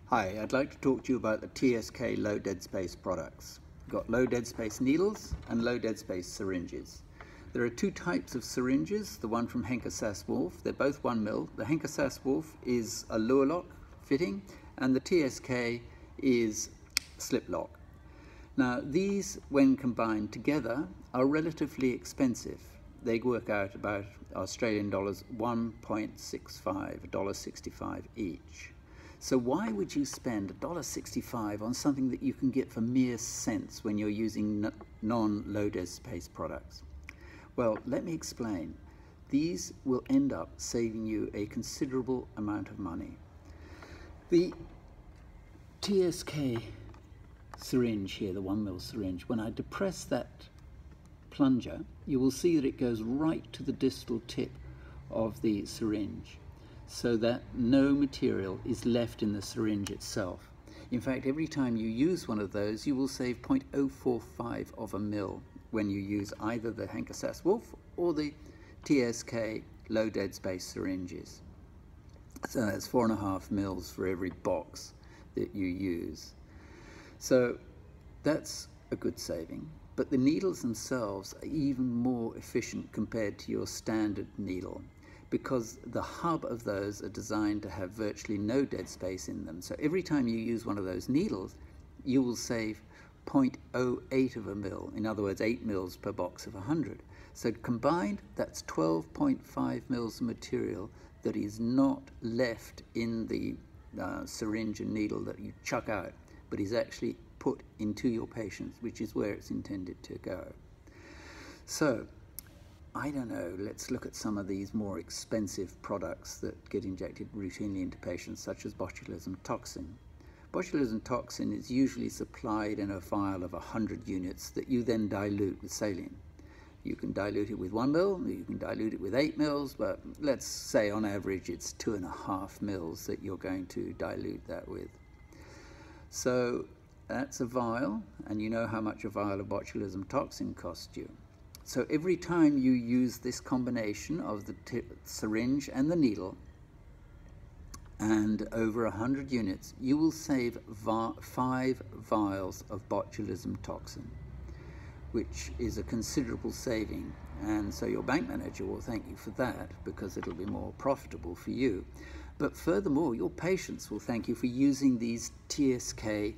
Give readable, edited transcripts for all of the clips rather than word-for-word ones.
Hi, I'd like to talk to you about the TSK low dead space products. We've got low dead space needles and low dead space syringes. There are two types of syringes, the one from Henker Sass-Wolf, they're both 1 ml. The Henker Sass-Wolf is a luer lock fitting and the TSK is slip lock. Now these, when combined together, are relatively expensive. They work out about Australian dollars 1.65, $1.65 each. So why would you spend $1.65 on something that you can get for mere cents when you're using non-low dead space products? Well, let me explain. These will end up saving you a considerable amount of money. The TSK syringe here, the 1 ml syringe, when I depress that plunger, you will see that it goes right to the distal tip of the syringe, so that no material is left in the syringe itself. In fact, every time you use one of those, you will save 0.045 of a mil when you use either the Henker Sass-Wolf or the TSK low dead space syringes. So that's 4.5 mils for every box that you use. So that's a good saving. But the needles themselves are even more efficient compared to your standard needle, because the hub of those are designed to have virtually no dead space in them. So every time you use one of those needles, you will save 0.08 of a mil, in other words 8 mils per box of 100. So combined, that's 12.5 mils of material that is not left in the syringe and needle that you chuck out, but is actually put into your patients, which is where it's intended to go. So I don't know, let's look at some of these more expensive products that get injected routinely into patients, such as botulism toxin. Botulism toxin is usually supplied in a vial of 100 units that you then dilute with saline. You can dilute it with 1 ml, you can dilute it with 8 mils, but let's say on average it's 2.5 mils that you're going to dilute that with. So that's a vial, and you know how much a vial of botulism toxin costs you. So every time you use this combination of the syringe and the needle, and over 100 units, you will save 5 vials of botulism toxin, which is a considerable saving. And so your bank manager will thank you for that, because it'll be more profitable for you. But furthermore, your patients will thank you for using these TSK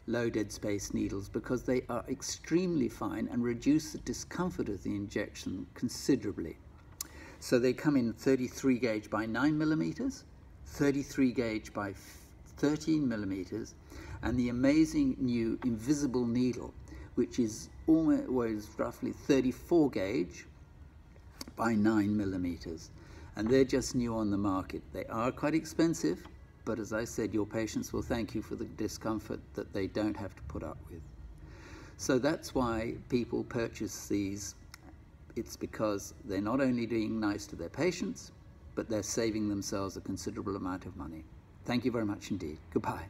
low dead space needles, because they are extremely fine and reduce the discomfort of the injection considerably. So they come in 33 gauge by 9 millimeters, 33 gauge by 13 millimeters, and the amazing new invisible needle, which is always roughly 34 gauge by 9 millimeters. And they're just new on the market. They are quite expensive, but as I said, your patients will thank you for the discomfort that they don't have to put up with. So that's why people purchase these. It's because they're not only being nice to their patients, but they're saving themselves a considerable amount of money. Thank you very much indeed. Goodbye.